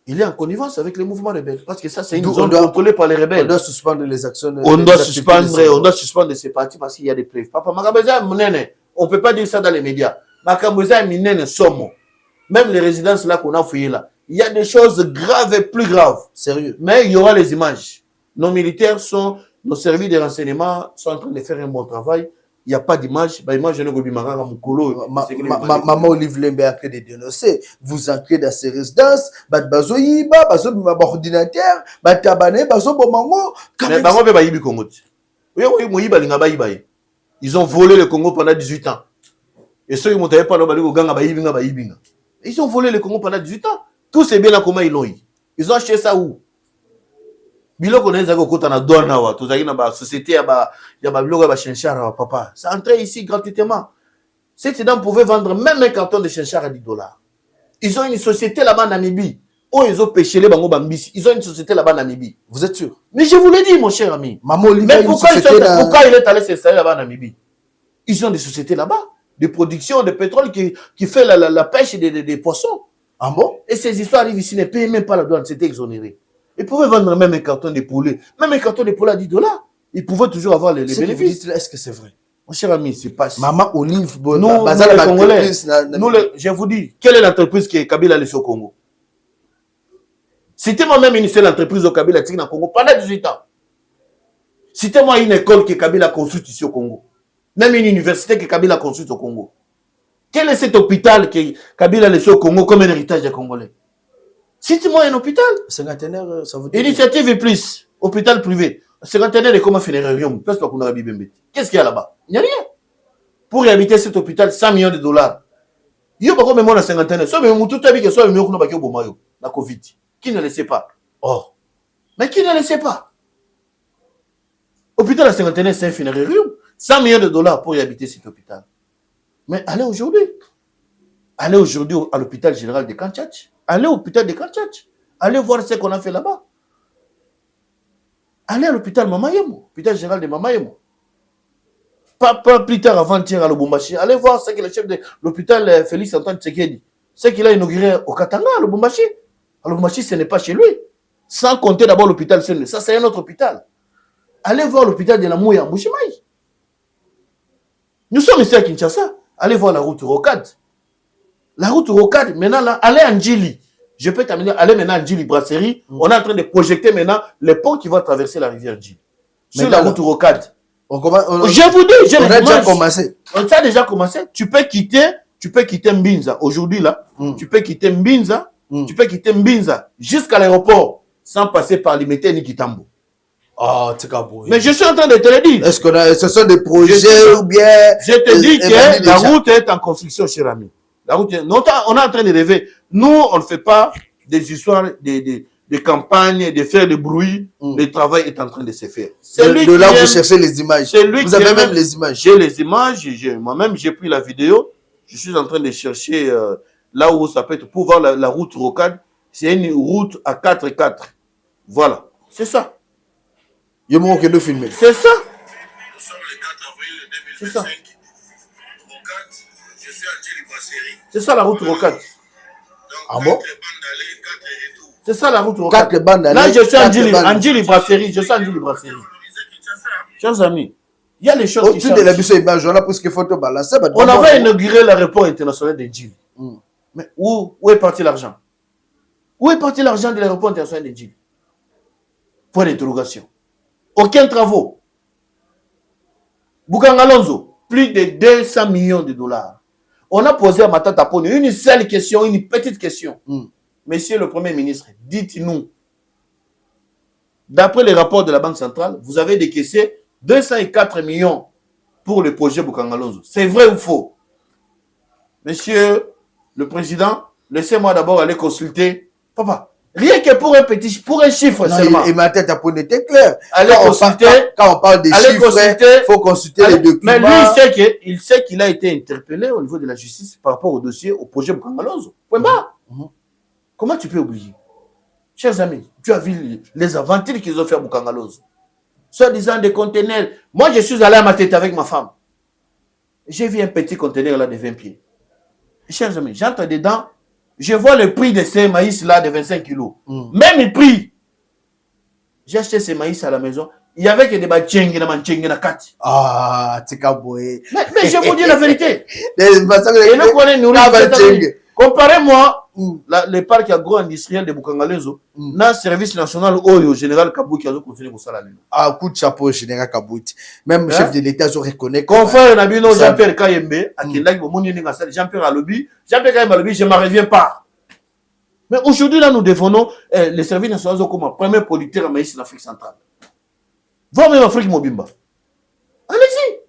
il est en connivence avec les mouvements rebelles. Parce que ça, c'est une zone contrôlée par les rebelles. On doit suspendre les actions. On doit suspendre ces partis parce qu'il y a des preuves. Papa, on ne peut pas dire ça dans les médias. Même les résidences là qu'on a fouillées là, il y a des choses graves et plus graves. Sérieux. Mais il y aura les images. Nos militaires nos services de renseignement sont en train de faire un bon travail. Il n'y a pas d'image. Maman Olive Lembe a créé des dénoncer. Vous entrez dans ces résidences, ordinateur, ils ont volé le Congo pendant 18 ans. Et ceux qui m'ont pas ils ont volé le Congo pendant 18 ans. Tous ces biens-là, comment ils l'ont eu? Ils ont acheté ça où? Biloko na nzako kota na douane wa tozaki na ba société ya ba biloko ba chinchara papa. Ça entrait ici gratuitement. Ces étudiants pouvaient vendre même un carton de chinchara à $10. Ils ont une société là-bas en Namibie. Oh, ils ont pêché les bango bambisi. Ils ont une société là-bas en Namibie. Vous êtes sûr? Mais je vous l'ai dit, mon cher ami. Maman Olivier, mais pourquoi il est allé s'installer là-bas en Namibie? Ils ont des sociétés là-bas, de production de pétrole qui fait la pêche des poissons. Ah bon? Et ces histoires arrivent ici, ne payent même pas la douane, c'était exonéré. Ils pouvaient vendre même un carton de poulet. Même un carton de poulet à $10. Ils pouvaient toujours avoir les bénéfices. Est-ce que c'est vrai? Mon cher ami, c'est pas... Maman Olive, nous les Congolais, je vous dis, quelle est l'entreprise que Kabila a laissée au Congo? Citez-moi même une seule entreprise au Kabila au Congo pendant 18 ans. Citez-moi une école que Kabila a construite ici au Congo. Même une université que Kabila a construite au Congo. Quel est cet hôpital que Kabila a laissé au Congo comme un héritage des Congolais? Citez-moi un hôpital. Cinquantenaire, ça veut dire... Initiative et plus, hôpital privé. Cinquantenaire est comme un funérarium. Qu'est-ce qu'il y a là-bas? Il n'y a rien. Pour réhabiliter cet hôpital, 100 millions de dollars. Il y a pas même la cinquantenaire. Soit même tout habité, soit même la Covid. Qui ne le sait pas? Oh. Mais qui ne le sait pas? Hôpital à cinquantenaire, c'est un funérarium. 100 millions de dollars pour réhabiliter cet hôpital. Mais allez aujourd'hui. Allez aujourd'hui à l'hôpital général de Kantchach. Allez au hôpital de Kantchach. Allez voir ce qu'on a fait là-bas. Allez à l'hôpital Mamayemo, hôpital général de Mamayemo. Pas plus tard avant-hier à Lubumbashi. Allez voir ce que le chef de l'hôpital Félix Antoine Tshisekedi, ce qu'il a inauguré au Katanga, à Lubumbashi. À Lubumbashi, ce n'est pas chez lui. Sans compter d'abord l'hôpital Sene. Ça, c'est un autre hôpital. Allez voir l'hôpital de la Mouya, Mbujimaï. Nous sommes ici à Kinshasa. Allez voir la route Rocade. La route Rocade, maintenant, là, allez à Ndjili. Je peux terminer, allez maintenant à Ndjili Brasserie. On est en train de projeter maintenant les ponts qui vont traverser la rivière Ndjili. Sur la route Rocade. Je vous dis, on a déjà commencé. On a déjà commencé. Tu peux quitter Mbinza. Aujourd'hui, là, tu peux quitter Mbinza. Tu peux quitter Mbinza jusqu'à l'aéroport sans passer par Limité ni Kitambo. Ah, c'est cabou. Mais je suis en train de te le dire. Est-ce que ce sont des projets ou bien... Je te dis que la route est en construction, cher ami. La route est... On est en train de rêver. Nous, on ne fait pas des histoires de campagne, de faire du bruit. Le travail est en train de se faire. De là, vous cherchez les images. Vous avez même les images. J'ai les images. Moi-même, j'ai pris la vidéo. Je suis en train de chercher là où ça peut être pour voir la route Rocade. C'est une route à 4x4. Voilà. C'est ça. Il y a que nous filmer. C'est ça. Nous sommes le 4 avril 2025. Rocade, je suis à Ndjili Brasserie. C'est ça la route Rocade. Ah bon? C'est ça la route Rocade. 4 bandes là, je suis à Ndjili Brasserie. Je suis à Ndjili Brasserie. Chers amis, il y a les choses qui changent. On avait inauguré l'aéroport international de Ndjili. Mais où est parti l'argent? Où est parti l'argent de l'aéroport international de Ndjili? Point d'interrogation. Aucun travaux. Bukanga Lonzo, plus de 200 millions de dollars. On a posé à Matata Poni une seule question, une petite question. Monsieur le Premier ministre, dites-nous, d'après les rapports de la Banque centrale, vous avez décaissé 204 millions pour le projet Bukanga Lonzo. C'est vrai ou faux? Monsieur le Président, laissez-moi d'abord aller consulter. Papa. Rien que pour un chiffre seulement. Et ma tête à Poni était claire. Quand on parle des chiffres, il faut consulter les documents. Mais lui, il sait qu'il a été interpellé au niveau de la justice par rapport au dossier, au projet Bukanga Lonzo. Point barre. Comment tu peux oublier? Chers amis, tu as vu les aventures qu'ils ont fait à Bukanga Lonzo. Soi-disant des conteneurs. Moi, je suis allé à ma tête avec ma femme. J'ai vu un petit conteneur là de 20 pieds. Chers amis, j'entre dedans. Je vois le prix de ces maïs-là de 25 kilos. Même le prix. J'ai acheté ces maïs à la maison. Il y avait que des bâtchengues dans ma carte. Ah, c'est caboué. Mais je vous dis la vérité. Et nous connaissons comparez-moi le parc agro-industriel de Bukanga Lonzo dans le service national au général Kabouti qui a continué pour ça. Ah, coup de chapeau, général Kabouti. Même le chef de l'État, je reconnais. Confrère Nabino Jean-Pierre Kayembe, Jean-Pierre Alobi, Jean-Pierre Kayembe Alobi, je ne m'en reviens pas. Mais aujourd'hui, là, nous défendons les services nationaux comme un premier producteur de maïs en Afrique centrale. Va même en Afrique Mobimba. Allez-y.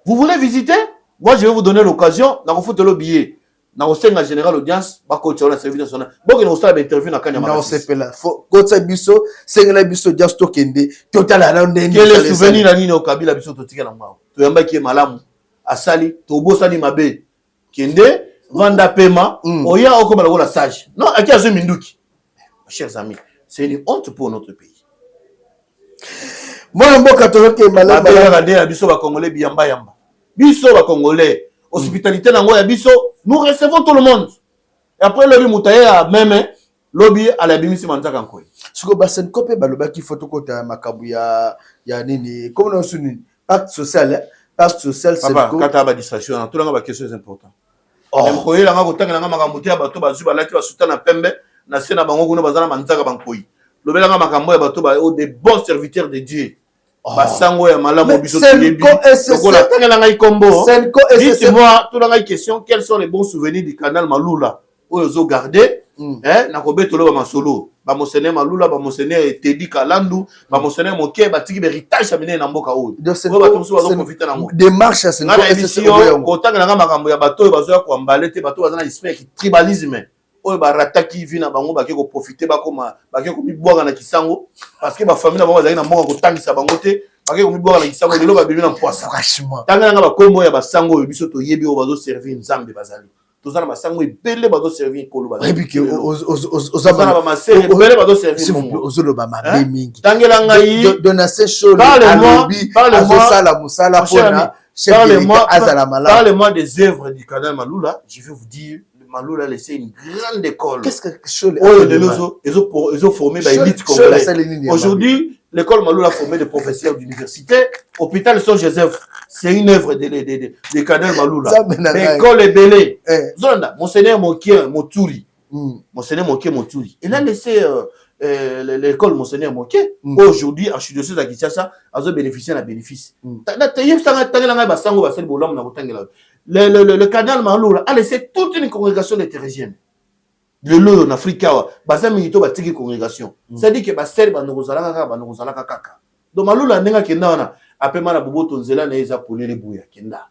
Vous voulez visiter? Moi, je vais vous donner l'occasion. Dans le billet. Dans le général audience, le service national. Bon, on a interview dans Kanyama. Non, c'est pas là. Quand biso, c'est que la biso just tokende. Total à quel est le souvenir à Nino Kabila biso totika na mao. To yamba ki malamu. Asali, to bosani mabe. Kende, vanda pema, oya okoma la sage. Non, aki azuminduki. Chers amis, c'est une honte pour notre pays. Moi, moi, quand on est malade, à biso ba Congolais biyamba yamba. Biso ba Congolais, hospitalité nango ya biso, nous recevons tout le monde. Et après lobby mutaye a même lobby à la bimisi manzaka nkoy. Siko basen kopé balobaki photo kota makabu ya nini, comme on suni pacte social, pacte social c'est quoi? Kata ba distraction, tout nga ba questions importantes. Nkoy la nga kotanga nga makambu te bato bazu balaki ba sultana pembe na sena bango kuna bazana manzaka bankoy. Lobela nga makambo ya bato ba des bons serviteurs de Dieu. Basango ya malamu biso teyebi. Lokola tangela ngai kombo. Dites-moi, tout la question, quels sont les bons souvenirs du canal Malula? Oyo garder na kobetolo ba masolo. Ba monseigneur Malula, ba monseigneur Teddy Kalandu, ba monseigneur Moké batiki héritage amene na mboka oyo. Oyo bato so bazo profiter nango. Démarche à Senko SSO ko tangela nga makambo ya bato oyo bazo ya ko ambalete bato bazana esprit tribalisme. Oyo barataki vina bango bake ko profiter bakoma bake ko mibwanga na kisango parce que ba famille na bango bazali na mbongo ko tangisa bango te bake ko mibwanga na kisango lelo ba bibi na poisson franchement tanga nga ba kombo ya basango oyo biso to yebi o bazo servir nzambe bazali tozana basango ebele bazo servir kolo bazali ebike ozana ba masere ebele bazo servir momo ozolo ba mabe mingi tangela ngai donation show parle-moi sala musala pona parle-moi des œuvres du canal Malula, je vais vous dire Malula a laissé une grande école. Qu'est-ce que Cholet ils ont formé des élites congolaises. Aujourd'hui, l'école Malula a formé des professeurs d'université. Hôpital Saint-Joseph, c'est une œuvre de canal Malula. L'école est belée. Zonda, Monseigneur Moké Moturi. Monseigneur Moké Moturi. Il a laissé l'école Monseigneur Moké. Aujourd'hui, archidiocèse à Kinshasa, a bénéficié d'un bénéfice. Le canal Malula a laissé toute une congrégation de Thérésiennes. Le lot en Afrique, basa milito ba tiki congrégation. C'est-à-dire que basel ba nozala kaka. Donc Malula nenga kenda wana apema na bobo tonzela na eza polele buya kenda.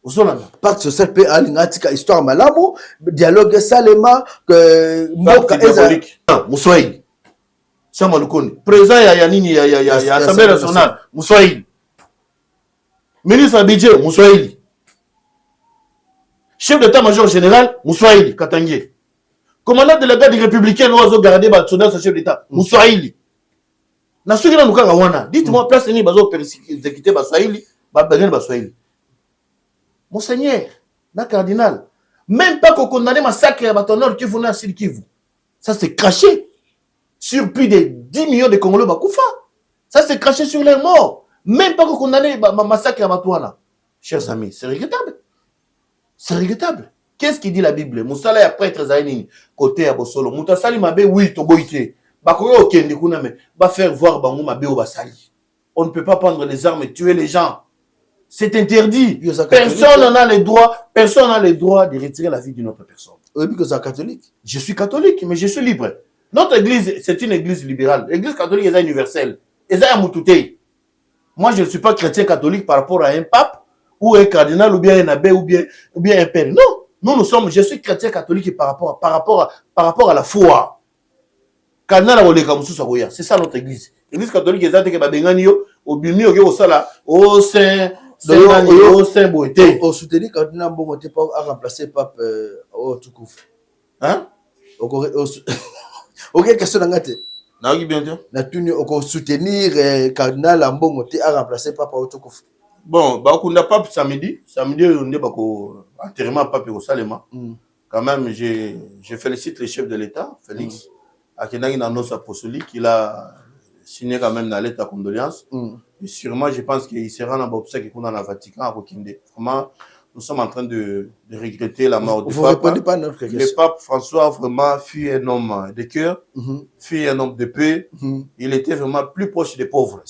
Osolana. Pacte social pe alingatika histoire malamu, dialogue salema que mboka eza Muswahili. Sama Lukoni. Président ya nini ya Assemblée nationale Muswahili. Ministre budget Muswahili. Chef d'état-major général, Moussaïli, Katangé. Commandant de la garde républicaine, nous avons gardé le chef d'état, Moussaïli. Dites-moi, place ni bazo exécuter Moussaïli, Moussaïli. Monseigneur, na cardinal, même pas qu'on condamne massacre à Batonor qui venait à Sud-Kivu. Ça s'est craché sur plus de 10 millions de Congolais Bakoufa. Ça s'est craché sur les morts. Même pas qu'on condamne massacre à Batouana. Chers amis, c'est regrettable. C'est regrettable. Qu'est-ce qu'il dit la Bible? Moussala ya prêtre zaini côté à Bosolo. Moutasali mabe oui to boité. Bakoyo okende kuna me va faire voir bango mabe o basali. On ne peut pas prendre les armes et tuer les gens. C'est interdit. Personne n'a le droit, personne n'a le droit de retirer la vie d'une autre personne. Oui, parce que c'est catholique. Je suis catholique, mais je suis libre. Notre église, c'est une église libérale. L'église catholique est universelle. Et ça moi, je ne suis pas chrétien catholique par rapport à un pape ou un cardinal, ou bien un abbé, ou bien un père. Non, je suis chrétien catholique par rapport à la foi. Cardinal c'est ça notre église. L'église catholique est que babengani yo, obimi yo au sala, au saint, au saint boité. Au soutenir cardinal bon t'es pas à remplacer pape au Toukouf. Hein? OK, question d'angate. Na qui bien sûr. Na tuni au soutenir cardinal Ambongo t'es à remplacer pape au Toukouf. Bon, bah, on n'a pas samedi, on est enterrement pape au Salema. Quand même, je félicite le chef de l'État, Félix, à Kenagi Nanos apostolique, il a signé quand même dans l'État condoléances. Et sûrement, je pense qu'il sera dans l'obsèque qu'on a dans le Vatican à Rokinde. Vraiment, nous sommes en train de regretter la mort du pape. Le pape François vraiment fut un homme de cœur, fut un homme de paix. Il était vraiment plus proche des pauvres.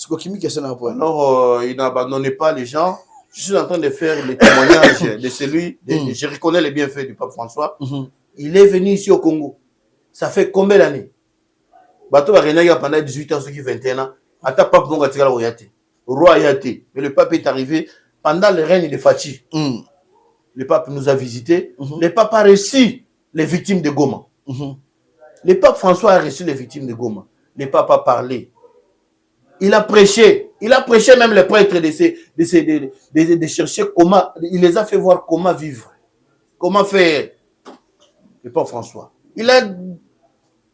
Alors, il n'abandonnait pas les gens. Je suis en train de faire le témoignage de celui, je reconnais les bienfaits du pape François. Il est venu ici au Congo. Ça fait combien d'années? Bateau va régner pendant 18 ans, ceux qui 21 ans. Ata pape donc a tiré la royauté. Roi Yate. Mais le pape est arrivé pendant le règne de Fatih. Le pape nous a visités. Le pape a reçu les victimes de Goma. Le pape François a reçu les victimes de Goma. Le pape a parlé. Il a prêché. Il a prêché même les prêtres de chercher comment. Il les a fait voir comment vivre. Comment faire. Le pape François. Il a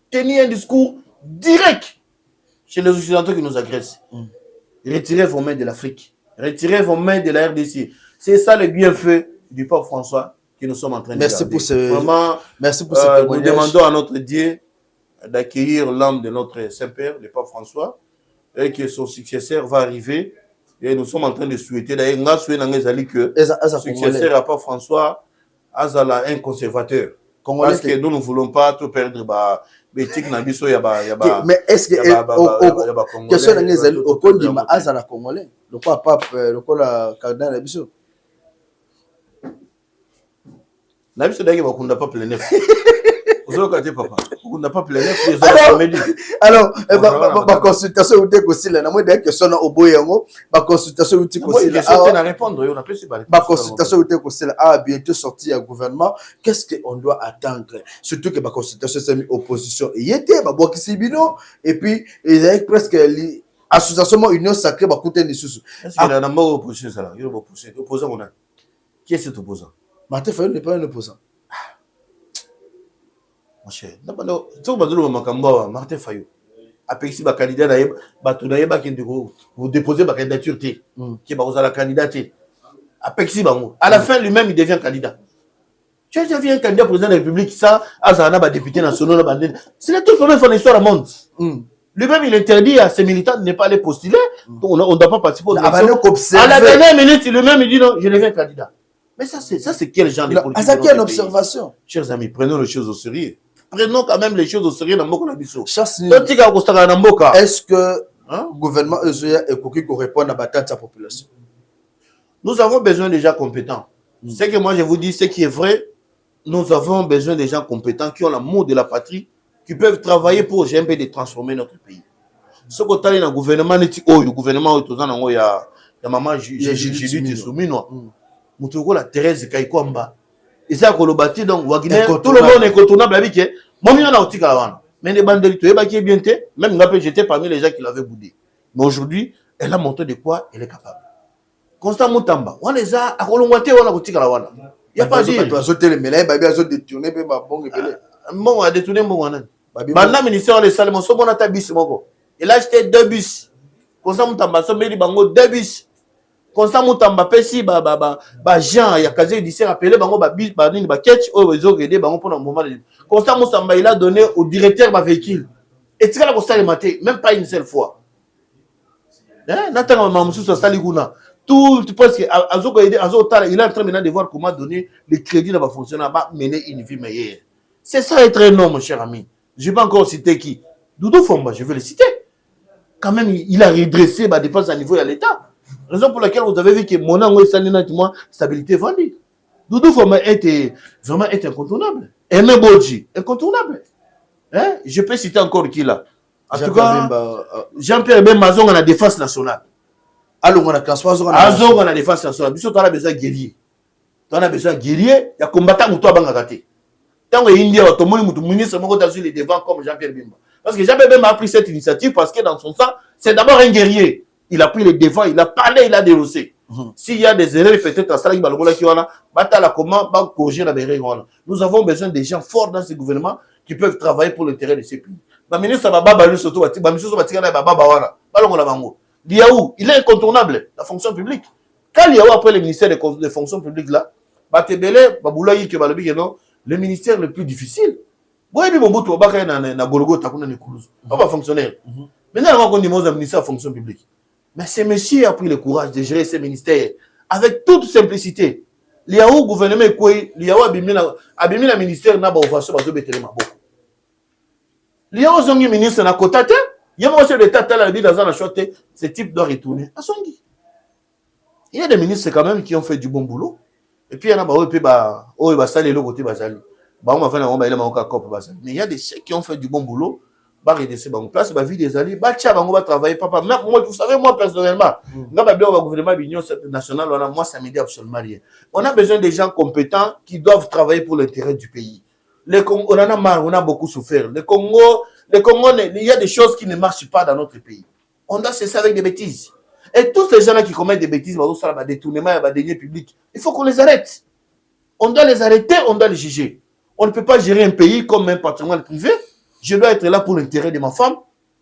tenu un discours direct chez les Occidentaux qui nous agressent. Retirez vos mains de l'Afrique. Retirez vos mains de la RDC. C'est ça le bienfait du pape François que nous sommes en train de Merci garder. pour ce... Vraiment, Merci pour ce nous demandons à notre Dieu d'accueillir l'âme de notre Saint-Père, le pape François, et que son successeur va arriver. Et nous sommes en train de souhaiter, d'ailleurs, nous souhaitons que le successeur à pape François azala un conservateur. Parce que nous ne voulons pas tout perdre. Mais est-ce que question est au Kondima azala congolais? Le quoi pape, le quoi la cardinal Nabiso? Nabiso d'ailleurs, on n'a pas plein neuf. Papa. On n'a pas plein neuf. Alors, ma consultation ou aussi là, moi d'ailleurs que son au boyango, ma consultation ou aussi là. On a répondre, on a plus ma consultation ou aussi là a bientôt sorti un gouvernement. Qu'est-ce qu'on doit attendre? Surtout que ma consultation s'est mis opposition. Il était ma bois qui s'ibino et puis il a presque association union sacrée ba coûter des sous. Est-ce qu'il y a un mot opposition ça là? Il y a opposant on a. Qui est cet opposant? Martin Fayulu n'est pas un opposant. Mon cher, Martin Fayulu. Après ici, candidat, vous déposez ma candidature, qui est la candidature. Après ici, à la fin, lui-même, il devient candidat. Tu as déjà vu un candidat président de la République, ça, Azana, député national, c'est la toute première fois de l'histoire du monde. Lui-même, il interdit à ses militants de ne pas aller postuler. On ne doit pas participer aux élections. À la dernière minute, lui-même, il dit non, je deviens candidat. Mais ça, c'est quel genre de politique? Ça, c'est une observation. Chers amis, prenons les choses au sérieux. Prenons quand même les choses au sérieux dans le Bisso. Est-ce que le gouvernement Ezoya est qui répond à la sa population? Nous avons besoin de gens compétents. Ce que moi je vous dis, ce qui est vrai, nous avons besoin de gens compétents qui ont l'amour de la patrie, qui peuvent travailler pour GMP de transformer notre pays. Ce que tu as dans le gouvernement, le gouvernement il y a maman Julie Soumino, la Thérèse Kaikwamba. Et ça, Kolobati, donc, Wagner, tout le monde est incontournable avec eux. Moi, il y en a aussi là. Mais les bandits, qui est bien, même j'étais parmi les gens qui l'avaient boudé. Mais aujourd'hui, elle a montré de quoi elle est capable. Constant Moutamba, on les a, à Kolomwate, on a aussi là. Il n'y a pas de dire. Bon, on a détourné mon nom. Maintenant, le ministère des Salles, on a tabis. Il a acheté 2 bus. Constant Moutamba, ça m'a dit 2 bus. Constant Moutamba pesi Jean ya casier judiciaire appelé bango ba catch o bezo aider bango pour un moment. Constant Moutamba il a donné au directeur ma véhicule. Et tu as la constat le matin même pas une seule fois. Hein natanga mamusu so saliguna. Tout presque azoko aider azotala il est en train maintenant de voir comment donner les crédits dans va fonctionner ba mener une vie meilleure. C'est ça être un homme mon cher ami. Je vais pas encore citer qui. Doudou Fomba, je vais le citer. Quand même il a redressé ma dépense à niveau de l'État. Raison pour laquelle vous avez vu que mon angle stabilité vendue. Doudou Foma était vraiment incontournable. Aimé Bodji, incontournable. Hein? Je peux citer encore qui là. En tout cas, Jean-Pierre Ben Mazon à la défense nationale. Alors, on a François Azon à la défense nationale. Bisous, tu as besoin de guerrier. Tu as besoin de guerrier, il y a combattant ou toi bangagate. Tant que India, tout le monde ministre sur les devants comme Jean-Pierre Bemba. Parce que Jean-Pierre Bemba a pris cette initiative parce que dans son sang, c'est d'abord un guerrier. Il a pris les devants, il a parlé, il a dénoncé. S'il y a des erreurs, peut-être à Salah nous avons besoin des gens forts dans ce gouvernement qui peuvent travailler pour l'intérêt de ces pays. Liaou, il est incontournable, la fonction publique. Quand Liaou après le ministère des fonctions publiques là, le ministère le plus difficile. Fonctionnaire. Maintenant, on dit le ministère de la fonction publique. Mais ce monsieur a pris le courage de gérer ce ministère avec toute simplicité. Il y a un gouvernement qui a mis le ministère n'a pas ouvert sur il y a un ministre na côté, il y a un chef d'État dans la choté, ce type doit retourner à son guide. Il y a des ministres quand même qui ont fait du bon boulot. Et puis il y en a mais il y a des chefs qui ont fait du bon boulot. Place ma vie des alliés va travailler papa moi vous savez moi personnellement gouvernement d'union nationale moi ça me dit absolument rien. On a besoin des gens compétents qui doivent travailler pour l'intérêt du pays. On en a marre, on a beaucoup souffert. Le Congo, il y a des choses qui ne marchent pas dans notre pays. On doit cesser avec des bêtises. Et tous ces gens-là qui commettent des bêtises, détournement, des deniers publics, il faut qu'on les arrête. On doit les arrêter, on doit les juger. On ne peut pas gérer un pays comme un patrimoine privé. Je dois être là pour l'intérêt de ma femme,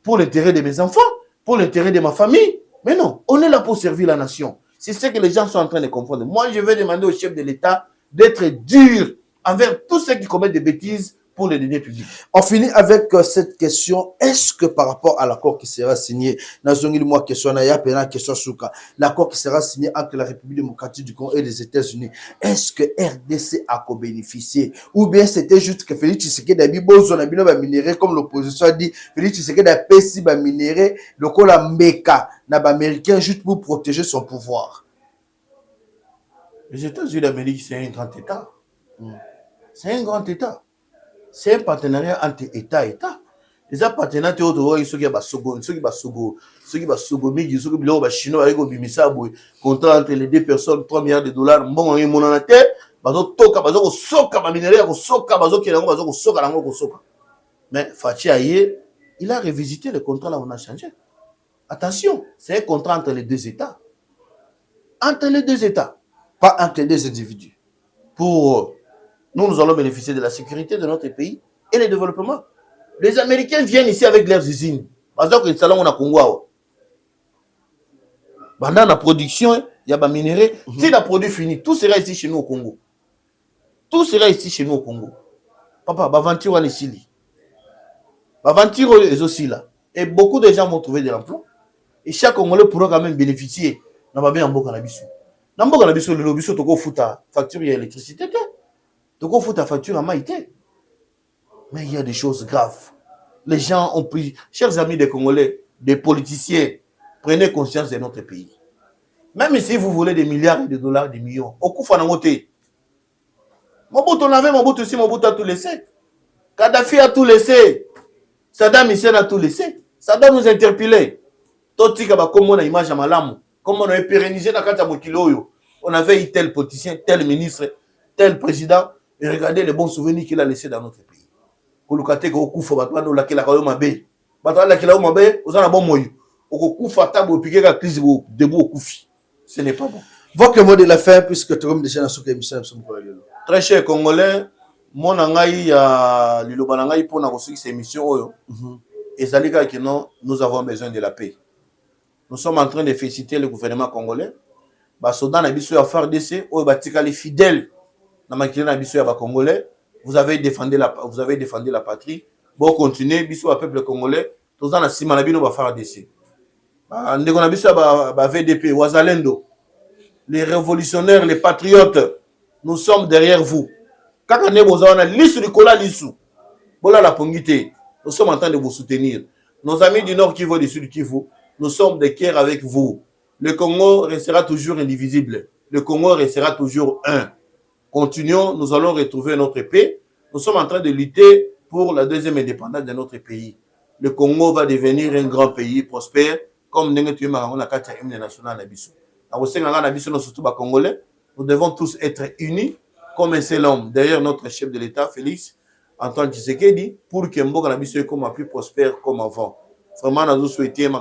pour l'intérêt de mes enfants, pour l'intérêt de ma famille. Mais non, on est là pour servir la nation. C'est ce que les gens sont en train de comprendre. Moi, je vais demander au chef de l'État d'être dur envers tous ceux qui commettent des bêtises pour les deniers publics. On finit avec cette question. Est-ce que par rapport à l'accord qui sera signé, l'accord qui sera signé entre la République démocratique du Congo et les États-Unis, est-ce que RDC a bénéficié? Ou bien c'était juste que Félix Tshisekedi a minéré, comme l'opposition a dit, Félix Tshisekedi a pessi minéré, le col a Meka, américain juste pour protéger son pouvoir? Les États-Unis d'Amérique, c'est un grand État. C'est un grand État. C'est un partenariat entre État et État. Les partenariats ceux qui contrat entre les deux personnes, 3 milliards de dollars, bon, il y a tête, mais Fachi Aye, il a révisité le contrat là, on a changé. Attention, c'est un contrat entre les deux États. Entre les deux États. Pas entre les deux individus. Pour nous allons bénéficier de la sécurité de notre pays et le développement. Les Américains viennent ici avec leurs usines. Par exemple, le salon on a Congo. Pendant la production, il y a des minéraux. Si le produit fini, tout sera ici chez nous au Congo. Tout sera ici chez nous au Congo. Papa, Bavantir on est ici. Bavantir est aussi là. Et beaucoup de gens vont trouver de l'emploi. Et chaque Congolais pourra quand même bénéficier. On va bien en Boka Nabiso. Dans Boka Nabiso, le Lobiso, tu as facture d'électricité. Tu as ta facture à Maïté. Mais il y a des choses graves. Les gens ont pris, chers amis des Congolais, des politiciens, prenez conscience de notre pays. Même si vous voulez des milliards de dollars, des millions, au coup, il faut en monter. Mobutu, on avait Mobutu aussi, Mobutu a tout laissé. Kadhafi a tout laissé. Saddam Hussein a tout laissé. Ça doit nous interpeller. Comme on a image à Malam, comme on a pérennisé dans le Mokilo, on avait eu tel politicien, tel ministre, tel président, et regardez les bons souvenirs qu'il a laissés dans notre pays. Ce n'est pas bon. Votre mot de la fin, puisque tu as déjà dans ce émission. Très cher Congolais, mon angai a l'Ilobanangai pour nous cette émission. Et ça dit que non, nous avons besoin de la paix. Nous sommes en train de féliciter le gouvernement congolais. Sodan na biso ya FARDC, o batika les fidèles na makina na biso ya ba Congolais. Vous avez défendu la patrie. Bon, continuez, biso à peuple congolais. Tous dans la cima na bino ba FARDC. Ndeko na biso ba VDP, Wazalendo. Les révolutionnaires, les patriotes, nous sommes derrière vous. Kaka ne bozana lisu likola lisu. Bola la pongité. Nous sommes en train de vous soutenir. Nos amis du Nord Kivu et du Sud Kivu, nous sommes de cœur avec vous. Le Congo restera toujours indivisible. Le Congo restera toujours un. Continuons, nous allons retrouver notre paix. Nous sommes en train de lutter pour la deuxième indépendance de notre pays. Le Congo va devenir un grand pays prospère, comme nous devons tous être unis comme un seul homme. Derrière notre chef de l'État, Félix Antoine Tshisekedi, pour que Mboka na biso soit plus prospère comme avant. Vraiment, nous souhaitons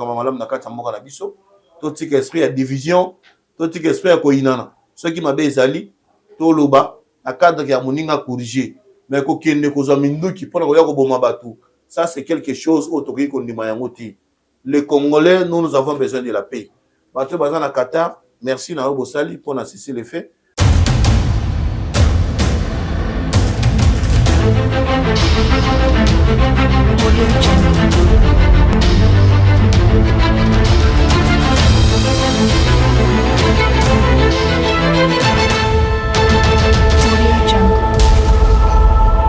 tout esprit à division, tout esprit à koinana. Ceux qui m'ont bezali, tout le bas, à cadre qui a moninga corrigé. Mais qu'aucun ne cause mindu qui prend le boma batou. Ça, c'est quelque chose autre qu'on dit mayangoti. Les Congolais, nous avons besoin de la paix. Bateau bazan à Qatar, merci na Bosali pour cesser les faits. Audio Jungle.